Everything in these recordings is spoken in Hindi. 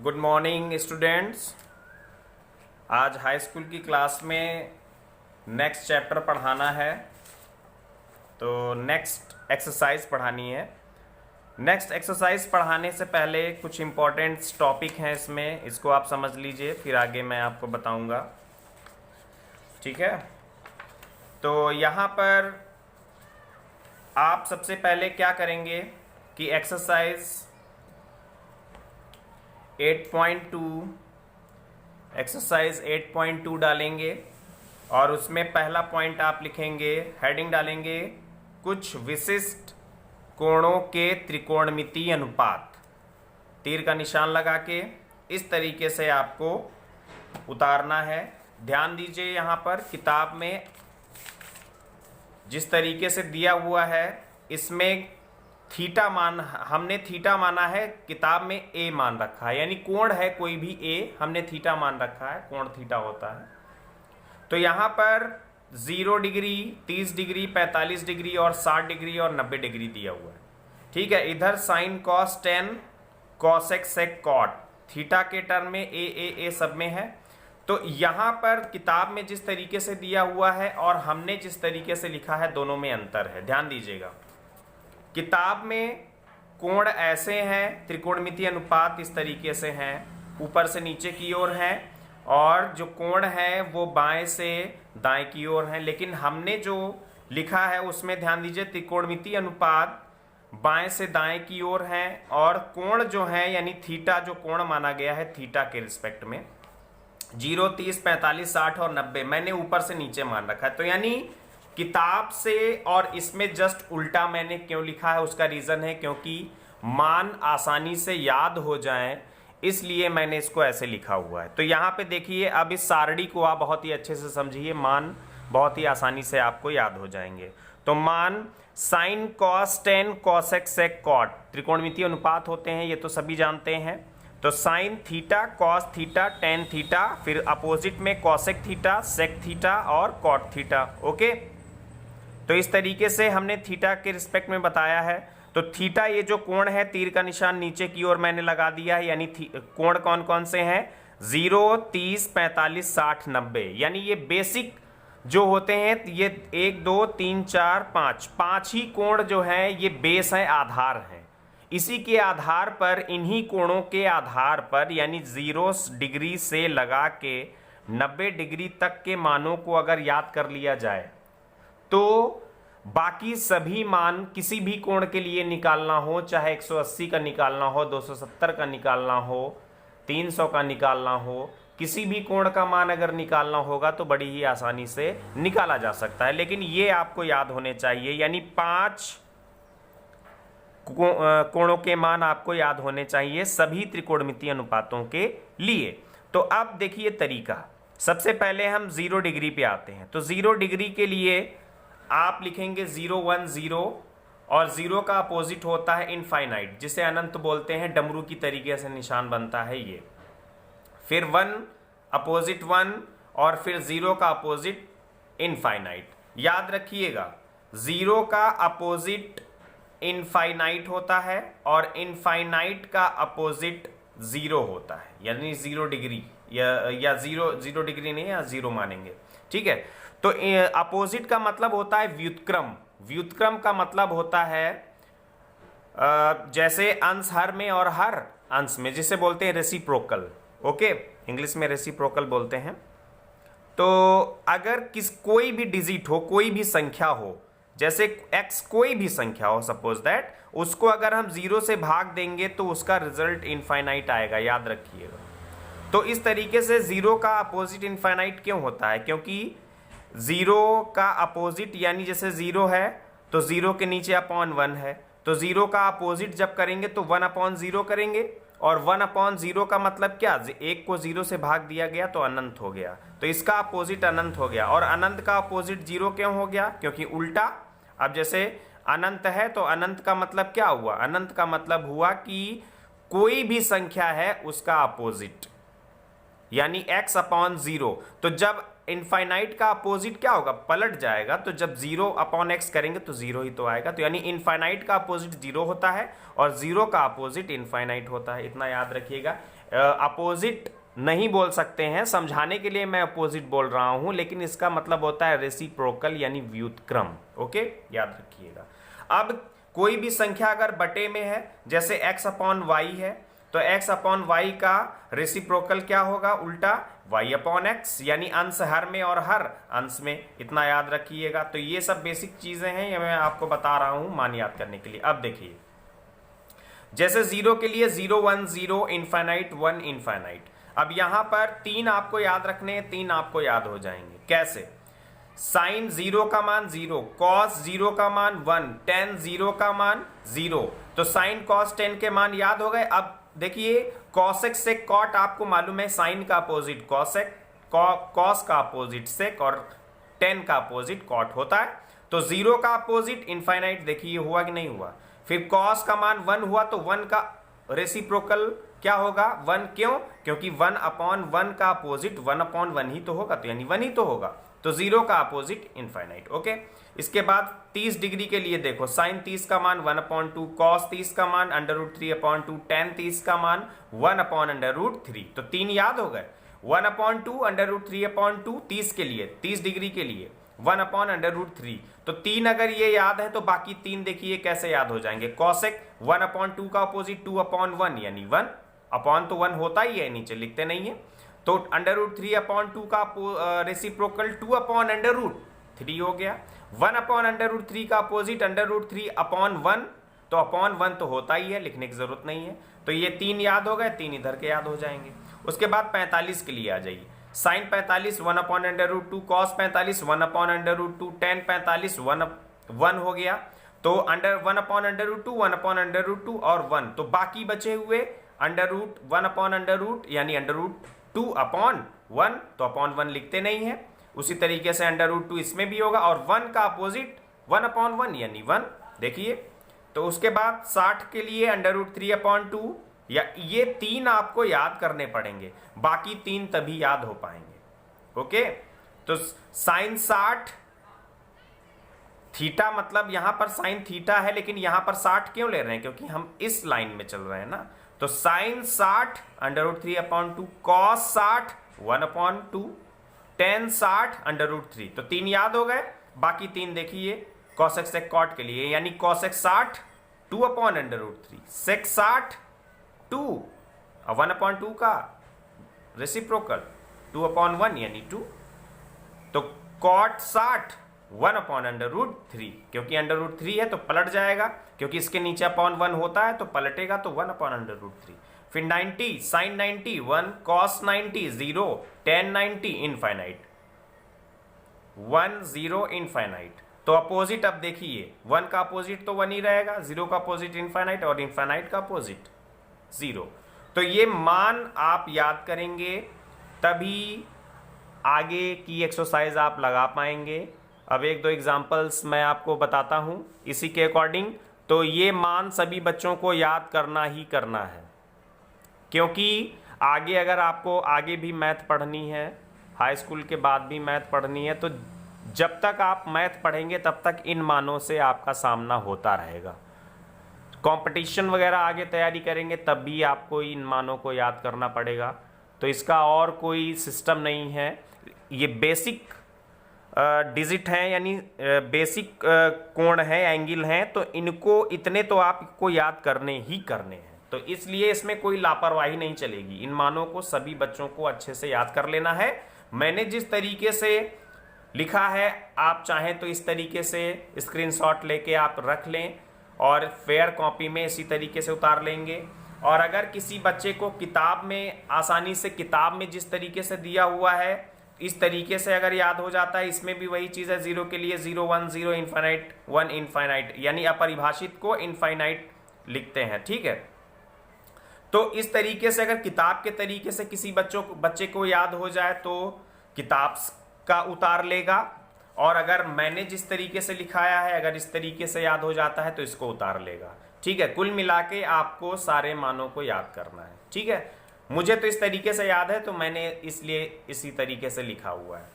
Good morning students. आज हाई स्कूल की क्लास में नेक्स्ट चैप्टर पढ़ाना है, तो नेक्स्ट एक्सरसाइज पढ़ानी है। नेक्स्ट एक्सरसाइज पढ़ाने से पहले कुछ इम्पोर्टेंट टॉपिक हैं इसमें, इसको आप समझ लीजिए, फिर आगे मैं आपको बताऊंगा। ठीक है, तो यहाँ पर आप सबसे पहले क्या करेंगे कि एक्सरसाइज 8.2 डालेंगे और उसमें पहला पॉइंट आप लिखेंगे, हेडिंग डालेंगे कुछ विशिष्ट कोणों के त्रिकोणमितीय अनुपात। तीर का निशान लगा के इस तरीके से आपको उतारना है। ध्यान दीजिए, यहाँ पर किताब में जिस तरीके से दिया हुआ है इसमें थीटा मान, हमने थीटा माना है, किताब में ए मान रखा है, यानी कोण है कोई भी ए, हमने थीटा मान रखा है, कोण थीटा होता है। तो यहाँ पर 0 डिग्री, 30 डिग्री, 45 डिग्री और 60 डिग्री और 90 डिग्री दिया हुआ है। ठीक है, इधर sine cos tan cosec sec cot, theta के टर्म में ए सब में है। तो यहाँ पर किताब में जिस तरीके से दिया हुआ है और हमने जिस तरीके से लिखा है, दोनों में अंतर है। ध्यान दीजिएगा, किताब में कोण ऐसे हैं, त्रिकोणमितीय अनुपात इस तरीके से हैं, ऊपर से नीचे की ओर हैं, और जो कोण है वो बाएं से दाएं की ओर हैं। लेकिन हमने जो लिखा है उसमें ध्यान दीजिए, त्रिकोणमितीय अनुपात बाएं से दाएं की ओर हैं, और कोण जो है यानी थीटा, जो कोण माना गया है थीटा के रिस्पेक्ट में 0, 30, 45, 60 और 90 मैंने ऊपर से नीचे मान रखा है। तो यानी किताब से और इसमें जस्ट उल्टा मैंने क्यों लिखा है, उसका रीजन है क्योंकि मान आसानी से याद हो जाएं, इसलिए मैंने इसको ऐसे लिखा हुआ है। तो यहाँ पे देखिए, अब इस सारणी को आप बहुत ही अच्छे से समझिए, मान बहुत ही आसानी से आपको याद हो जाएंगे। तो मान sine cos tan cosec sec cot त्रिकोणमितीय अनुपात होते हैं, ये तो सभी जानते हैं। तो sine theta, cos theta, tan theta, फिर अपोजिट में कॉसेक थीटा, सेक थीटा और कॉट थीटा। ओके, तो इस तरीके से हमने थीटा के रिस्पेक्ट में बताया है। तो थीटा, ये जो कोण है, तीर का निशान नीचे की ओर मैंने लगा दिया है, यानी कोण कौन कौन से हैं, 0, 30, 45, 60, 90, यानी ये बेसिक जो होते हैं, ये 1, 2, 3, 4, 5 ही कोण जो हैं ये बेस है, आधार हैं। इसी के आधार पर, इन्हीं कोणों के आधार पर, यानी 0 डिग्री से लगा के 90 डिग्री तक के मानों को अगर याद कर लिया जाए तो बाकी सभी मान किसी भी कोण के लिए निकालना हो, चाहे 180 का निकालना हो, 270 का निकालना हो, 300 का निकालना हो, किसी भी कोण का मान अगर निकालना होगा तो बड़ी ही आसानी से निकाला जा सकता है। लेकिन ये आपको याद होने चाहिए, यानी 5 कोणों के मान आपको याद होने चाहिए सभी त्रिकोणमितीय अनुपातों के लिए। तो अब देखिए तरीका, सबसे पहले हम 0 डिग्री पे आते हैं। तो 0 डिग्री के लिए आप लिखेंगे 0, 1, 0, और 0 का अपोजिट होता है इनफाइनाइट, जिसे अनंत बोलते हैं, डमरू की तरीके से निशान बनता है ये। फिर 1 अपोजिट 1, और फिर 0 का अपोजिट इनफाइनाइट। याद रखिएगा, 0 का अपोजिट इनफाइनाइट होता है और इनफाइनाइट का अपोजिट 0 होता है, यानी 0 डिग्री या 0 डिग्री नहीं, या 0 मानेंगे। ठीक है, तो अपोजिट का मतलब होता है व्युत्क्रम। व्युत्क्रम का मतलब होता है जैसे अंश हर में और हर अंश में, जिसे बोलते हैं रेसिप्रोकल। ओके, इंग्लिश में रेसिप्रोकल बोलते हैं। तो अगर कोई भी डिजिट हो, कोई भी संख्या हो, जैसे x कोई भी संख्या हो, सपोज दैट, उसको अगर हम 0 से भाग देंगे तो उसका रिजल्ट इनफाइनाइट आएगा, याद रखिएगा। तो इस तरीके से 0 का अपोजिट इनफाइनाइट क्यों होता है, क्योंकि 0 का अपोजिट, यानी जैसे 0 है तो 0 के नीचे अपॉन 1 है, तो 0 का अपोजिट जब करेंगे तो 1/0 करेंगे, और 1/0 का मतलब क्या, 1 को 0 से भाग दिया गया तो अनंत हो गया, तो इसका अपोजिट अनंत हो गया। और अनंत का अपोजिट 0 क्यों हो गया, क्योंकि उल्टा। अब जैसे अनंत है तो अनंत का मतलब क्या हुआ, अनंत का मतलब हुआ कि कोई भी संख्या है उसका अपोजिट, यानी x/0। तो जब इनफाइनाइट का अपोजिट क्या होगा, पलट जाएगा। तो जब 0/x करेंगे तो 0 ही तो आएगा। तो यानी इनफाइनाइट का अपोजिट 0 होता है और 0 का अपोजिट इनफाइनाइट होता है, इतना याद रखिएगा। अपोजिट नहीं बोल सकते हैं, समझाने के लिए मैं अपोजिट बोल रहा हूं, लेकिन इसका मतलब होता है रेसिप्रोकल यानी व्युत्क्रम। ओके, याद रखिएगा। अब कोई भी संख्या अगर बटे में है, जैसे x/y है, तो x/y का रेसिप्रोकल क्या होगा, उल्टा y/x, यानी अंश हर में और हर अंश में, इतना याद रखिएगा। तो ये सब बेसिक चीजें हैं, ये मैं आपको बता रहा हूं मान याद करने के लिए। अब देखिए, जैसे 0 के लिए 0 1 0 इनफाइनाइट 1 इनफाइनाइट। अब यहां पर 3 आपको याद रखने हैं, 3 आपको याद हो जाएंगे। कैसे, साइन 0 का मान 0, कॉस 0 का मान 1, टेन 0 का मान 0। तो साइन कॉस टेन के मान याद हो गए। अब देखिए, कॉसेक से कॉट आपको मालूम है, साइन का अपोजिट कॉसेक, कॉस का अपोजिट सेक और टेन का अपोजिट कॉट होता है। तो 0 का अपोजिट इनफाइनाइट, देखिए हुआ कि नहीं हुआ। फिर कॉस का मान 1 हुआ, तो 1 का रेसिप्रोकल क्या होगा, 1। क्यों, क्योंकि 1/1 का अपोजिट 1/1 ही तो होगा, तो यानी 1 ही तो होगा। तो 0 का अपोजिट इनफाइनाइट। ओके, इसके बाद 30 डिग्री के लिए देखो, साइन 30 का मान 1/2, कॉस 30 का मान √3/2, टेन 30 का मान 1/√3। तो 3 याद हो गए। 1/2 √3/2 30 के लिए, 30 डिग्री के लिए 1/√3। तो 3 अगर ये याद है तो बाकी 3 देखिए कैसे याद हो जाएंगे। कॉसेक 1/2 का अपोजिट 2/1, यानी 1 अपॉन तो 1 होता ही है, नीचे लिखते नहीं है। तो √3/2 का रेसिप्रोकल 2/√3 हो गया। 1/√3 का अपोजिट √3/1, तो अपॉन 1 तो होता ही है, लिखने की जरूरत नहीं है। तो ये 3 याद हो गए, 3 इधर के याद हो जाएंगे। उसके बाद 45 के लिए आ जाइए। साइन 45 1/√2, कॉस 45 1/√2, टेन 45 1 हो गया। तो 1/√2 1/√2 और 1, तो बाकी बचे हुए √1/√, यानी √2/1, तो अपॉन 1 लिखते नहीं है। उसी तरीके से √2 इसमें भी होगा, और 1 का अपोजिट 1/1 यानी 1। देखिए, तो उसके बाद 60 के लिए √3/2, या ये 3 आपको याद करने पड़ेंगे, बाकी 3 तभी याद हो पाएंगे। ओके, तो साइन 60 थीटा, मतलब यहां पर साइन थीटा है, लेकिन यहां पर 60 क्यों ले रहे हैं, क्योंकि हम इस लाइन में चल रहे हैं ना। तो साइन 60 √3/2, कॉस 60 1/2, टेन 60 √3। तो 3 याद हो गए, बाकी 3 देखिए कॉसेक सेक कॉट के लिए, यानी कॉसेक 60 2/√3, सेक 60 2, 1/2 का रेसिप्रोकल 2/1 यानी 2। तो कॉट 60 1/√3, क्योंकि √3 है तो पलट जाएगा, क्योंकि इसके नीचे /1 होता है तो पलटेगा, तो 1/√3। फिर 90, sine 90 1, cos 90 0, tan 90 infinite 1 0 infinite. तो अपोजिट अब देखिए, 1 का अपोजिट तो 1 ही रहेगा, 0 का अपोजिट इनफाइनाइट और इनफाइनाइट का अपोजिट 0। तो ये मान आप याद करेंगे तभी आगे की एक्सरसाइज आप लगा पाएंगे। अब 1-2 एग्जांपल्स मैं आपको बताता हूं इसी के अकॉर्डिंग। तो ये मान सभी बच्चों को याद करना ही करना है, क्योंकि आगे अगर आपको आगे भी मैथ पढ़नी है, हाई स्कूल के बाद भी मैथ पढ़नी है, तो जब तक आप मैथ पढ़ेंगे तब तक इन मानों से आपका सामना होता रहेगा। कंपटीशन वगैरह आगे तैयारी करेंगे तब भी आपको इन मानों को याद करना पड़ेगा। तो इसका और कोई सिस्टम नहीं है, ये बेसिक डिजिट हैं, यानी बेसिक कोण है, एंगल हैं, तो इनको इतने तो आपको याद करने ही करने हैं। तो इसलिए इसमें कोई लापरवाही नहीं चलेगी, इन मानों को सभी बच्चों को अच्छे से याद कर लेना है। मैंने जिस तरीके से लिखा है, आप चाहें तो इस तरीके से स्क्रीनशॉट लेके आप रख लें और फेयर कॉपी में इसी तरीके से उतार लेंगे। और अगर किसी बच्चे को किताब में आसानी से, किताब में जिस तरीके से दिया हुआ है इस तरीके से अगर याद हो जाता है, इसमें भी वही चीज़ है, 0 के लिए 0 1 0 इनफाइनाइट 1 इनफाइनाइट, यानी अपरिभाषित को इनफाइनाइट लिखते हैं। ठीक है, तो इस तरीके से अगर किताब के तरीके से किसी बच्चे को याद हो जाए तो किताब का उतार लेगा, और अगर मैंने जिस तरीके से लिखाया है अगर इस तरीके से याद हो जाता है तो इसको उतार लेगा। ठीक है, कुल मिला के आपको सारे मानों को याद करना है। ठीक है, मुझे तो इस तरीके से याद है तो मैंने इसलिए इसी तरीके से लिखा हुआ है।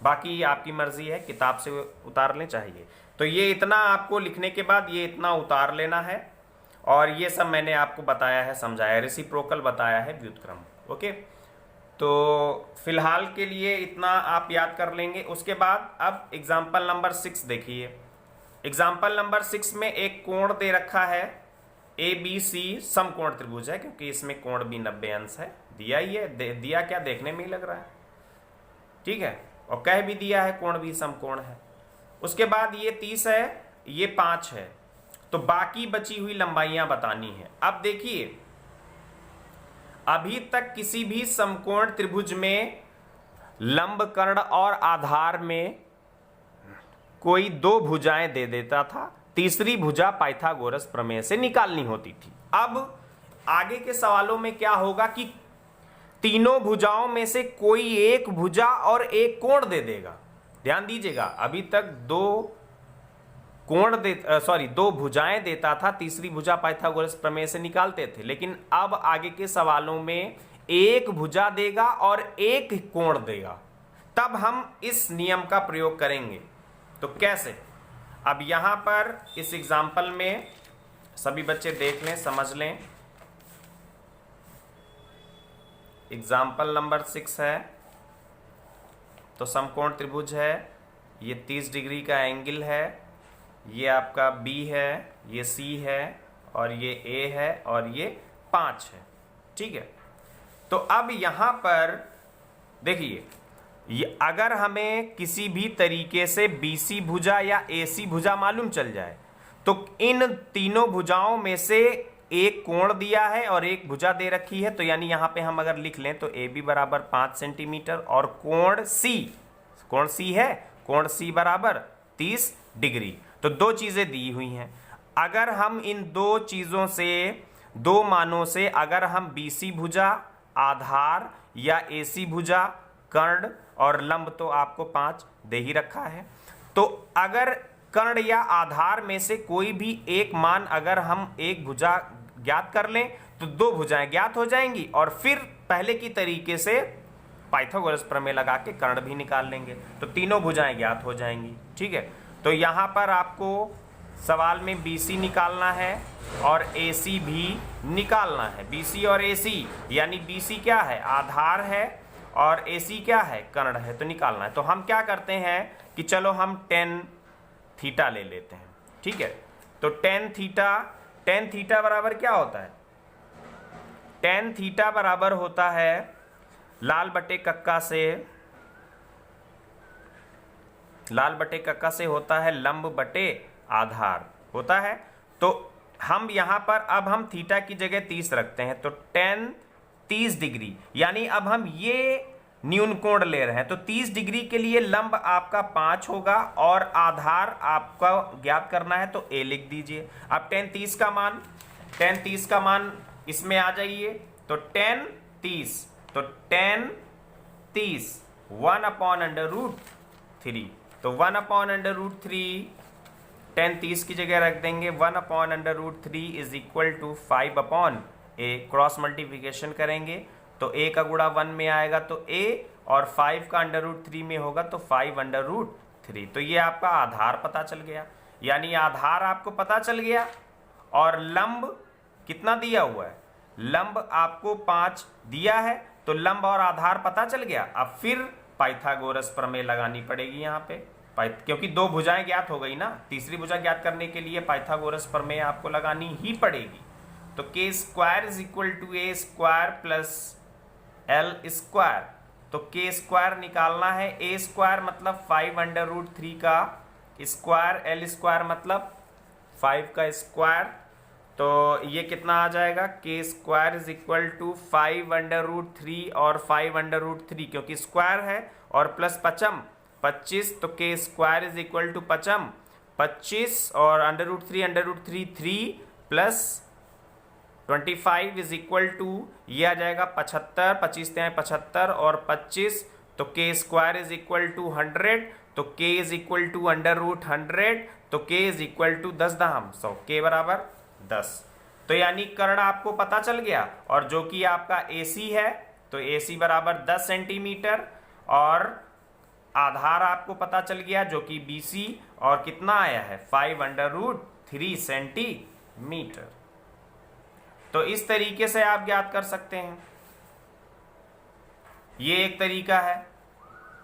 बाकी आपकी मर्जी है, किताब से उतार लें चाहिए। तो ये इतना आपको लिखने के बाद ये इतना उतार लेना है, और ये सब मैंने आपको बताया है, समझाया, रेसिप्रोकल बताया है, व्युत्क्रम। ओके, तो फिलहाल के लिए इतना आप याद कर लेंगे। उसके बाद अब एग्जाम्पल नंबर 6 देखिए। एग्जाम्पल नंबर 6 में एक कोण दे रखा है, ए बी सी समकोण त्रिभुज है, क्योंकि इसमें कोण भी 90 अंश है, दिया ही है, दिया क्या, देखने में ही लग रहा है, ठीक है, और कह भी दिया है कोण भी समकोण है। उसके बाद ये 30 है, ये 5 है, तो बाकी बची हुई लंबाइयां बतानी है। अब देखिए, अभी तक किसी भी समकोण त्रिभुज में लंब, कर्ण और आधार में कोई दो भुजाएं दे देता था, तीसरी भुजा पाइथागोरस प्रमेय से निकालनी होती थी। अब आगे के सवालों में क्या होगा कि तीनों भुजाओं में से कोई एक भुजा और एक कोण दे देगा। ध्यान दीजिएगा, अभी तक दो भुजाएं देता था, तीसरी भुजा पाइथागोरस प्रमेय से निकालते थे, लेकिन अब आगे के सवालों में एक भुजा देगा और एक कोण देगा, तब हम इस नियम का प्रयोग करेंगे। तो कैसे? अब यहां पर इस एग्जाम्पल में सभी बच्चे देख लें, समझ लें। एग्जाम्पल नंबर 6 है, तो समकोण त्रिभुज है, ये 30 डिग्री का एंगल है, ये आपका B है, ये C है, और ये A है, और ये 5 है, ठीक है। तो अब यहां पर देखिए, अगर हमें किसी भी तरीके से BC भुजा या AC भुजा मालूम चल जाए, तो इन तीनों भुजाओं में से एक कोण दिया है और एक भुजा दे रखी है, तो यानी यहां पे हम अगर लिख लें तो AB बराबर 5 सेंटीमीटर और कोण C है, कोण C बराबर 30 डिग्री। तो दो चीजें दी हुई हैं। अगर हम इन दो चीजों से, दो मानों से अगर हम BC भुजा, आधार या AC भुजा, कर्ण और लंब, तो आपको 5 दे ही रखा है, तो अगर कर्ण या आधार में से कोई भी एक मान अगर हम एक भुजा ज्ञात कर लें तो दो भुजाएं ज्ञात हो जाएंगी, और फिर पहले की तरीके से पाइथागोरस प्रमेय लगा के कर्ण भी निकाल लेंगे, तो तीनों भुजाएं ज्ञात हो जाएंगी, ठीक है। तो यहां पर आपको सवाल में BC निकालना है और AC भी निकालना है। BC और AC, यानी BC क्या है, आधार है, और AC क्या है, कर्ण है, तो निकालना है। तो हम क्या करते हैं कि चलो हम tan थीटा ले लेते हैं, ठीक है। तो tan थीटा बराबर क्या होता है, tan थीटा बराबर होता है लाल बटे कक्का से होता है लंब बटे आधार होता है। तो हम यहां पर अब हम थीटा की जगह 30 रखते हैं, तो tan 30 डिग्री, यानी अब हम ये न्यून कोण ले रहे हैं, तो 30 डिग्री के लिए लंब आपका 5 होगा और आधार आपका ज्ञात करना है, तो A लिख दीजिए। अब tan 30 का मान इसमें आ जाइए, तो tan 30 1/√3, तो 1/√3 tan 30 की जगह रख देंगे 1/√3 is equal to 5/A, cross multiplication करेंगे तो A का गुणा 1 में आएगा तो A, और 5 का √3 में होगा तो 5/√3। तो ये आपका आधार पता चल गया, यानी आधार आपको पता चल गया, और लंब कितना दिया हुआ है, लंब आपको 5 दिया है, तो लंब और आधार पता चल गया। अब फिर पाइथागोरस प्रमेय लगानी पड़ेगी यहाँ पे, क्योंकि दो भुजाएं ज्ञात हो गई ना, तीसरी भुजा ज्ञात करने के लिए पाइथागोरस प्रमेय आपको लगानी ही पड़ेगी। तो k² is equal to A² plus L², तो k² निकालना है, A² मतलब 5/√3 का स्क्वायर, L² मतलब 5 का स्क्वायर, तो ये कितना आ जाएगा, k² इज इक्वल टू 5/√3 और 5/√3 क्योंकि स्क्वायर है, और प्लस 25, तो k² इज इक्वल टू 25 और √3 3 प्लस 25 इज इक्वल टू ये आ जाएगा 75, 25 से 75 और 25, तो k² इज इक्वल टू 100, तो k इज इक्वल टू √100, तो k is equal to 10⁻100, k बराबर 10। तो यानी कर्ण आपको पता चल गया, और जो कि आपका AC है, तो AC बराबर 10 सेंटीमीटर, और आधार आपको पता चल गया जो कि BC और कितना आया है 5√3 सेंटीमीटर। तो इस तरीके से आप ज्ञात कर सकते हैं, ये एक तरीका है।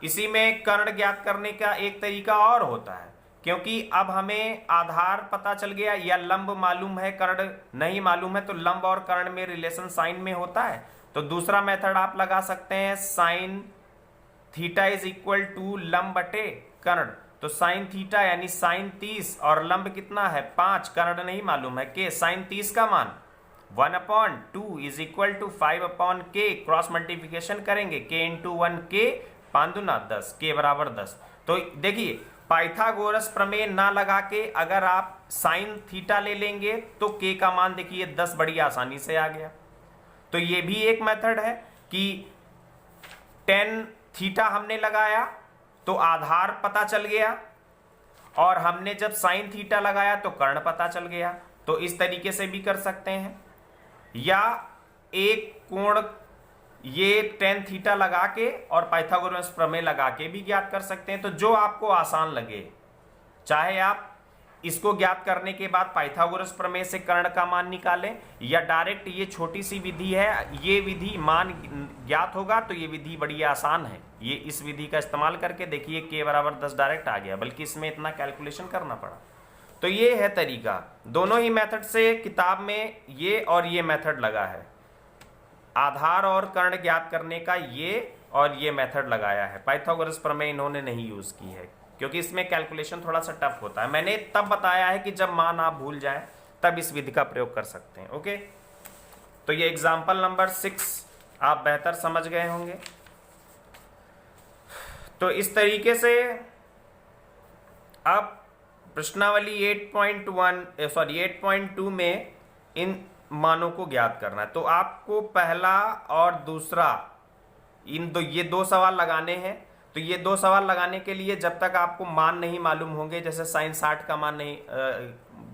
इसी में कर्ण ज्ञात करने का एक तरीका और होता है, क्योंकि अब हमें आधार पता चल गया या लंब मालूम है, कर्ण नहीं मालूम है, तो लंब और कर्ण में रिलेशन साइन में होता है। तो दूसरा मेथड आप लगा सकते हैं, sine theta is equal to लंब बटे कर्ण। तो साइन थीटा यानी साइन 30 और लंब कितना है 5, कर्ण नहीं मालूम है के, साइन 30 का मान 1/2 is equal to 5/k, cross multiplication करेंगे k इंटू 1k, 5 दूना 10, k बराबर 10। तो देखिए पाइथागोरस प्रमेय ना लगा के अगर आप साइन थीटा ले लेंगे तो k का मान देखिए 10 बड़ी आसानी से आ गया। तो ये भी एक मेथड है कि टेन थीटा हमने लगाया तो आधार पता चल गया, और हमने जब साइन थीटा लगाया तो कर्ण पता चल गया। तो इस तरीके से भी कर सकते हैं, या एक कोण ये टेन थीटा लगा के और पाइथागोरस प्रमेय लगा के भी ज्ञात कर सकते हैं। तो जो आपको आसान लगे, चाहे आप इसको ज्ञात करने के बाद पाइथागोरस प्रमेय से कर्ण का मान निकालें, या डायरेक्ट ये छोटी सी विधि है, ये विधि मान ज्ञात होगा तो ये विधि बड़ी आसान है। ये इस विधि का इस्तेमाल करके देखिए k बराबर 10 डायरेक्ट आ गया, बल्कि इसमें इतना कैलकुलेशन करना पड़ा। तो ये है तरीका, दोनों ही मेथड से किताब में ये और ये मेथड लगा है, आधार और कर्ण ज्ञात करने का ये और ये मेथड लगाया है। पाइथागोरस प्रमेय इन्होंने नहीं यूज की है, क्योंकि इसमें कैलकुलेशन थोड़ा सा टफ होता है। मैंने तब बताया है कि जब मान आप भूल जाएं तब इस विधि का प्रयोग कर सकते हैं। ओके, तो ये एग्जाम्पल नंबर 6 आप बेहतर समझ गए होंगे। तो इस तरीके से अब प्रश्नावली 8.2 में इन मानों को ज्ञात करना है। तो आपको पहला और दूसरा ये दो सवाल लगाने हैं। तो ये दो सवाल लगाने के लिए जब तक आपको मान नहीं मालूम होंगे, जैसे साइन 60 का मान नहीं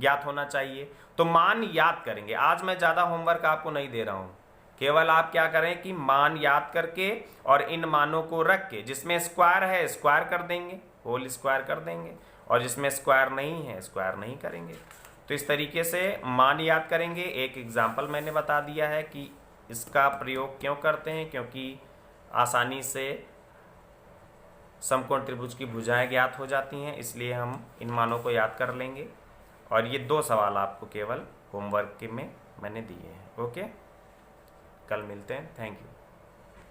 ज्ञात होना चाहिए, तो मान याद करेंगे। आज मैं ज़्यादा होमवर्क आपको नहीं दे रहा हूँ, केवल आप क्या करें कि मान याद करके और इन मानों को रख के, जिसमें स्क्वायर है स्क्वायर कर देंगे, होल स्क्वायर कर देंगे, और जिसमें स्क्वायर नहीं है स्क्वायर नहीं करेंगे। तो इस तरीके से मान याद करेंगे। एक एग्जाम्पल मैंने बता दिया है कि इसका प्रयोग क्यों करते हैं, क्योंकि आसानी से समकोण त्रिभुज की भुजाएं ज्ञात हो जाती हैं, इसलिए हम इन मानों को याद कर लेंगे। और ये दो सवाल आपको केवल होमवर्क में मैंने दिए हैं। ओके, कल मिलते हैं। Thank you.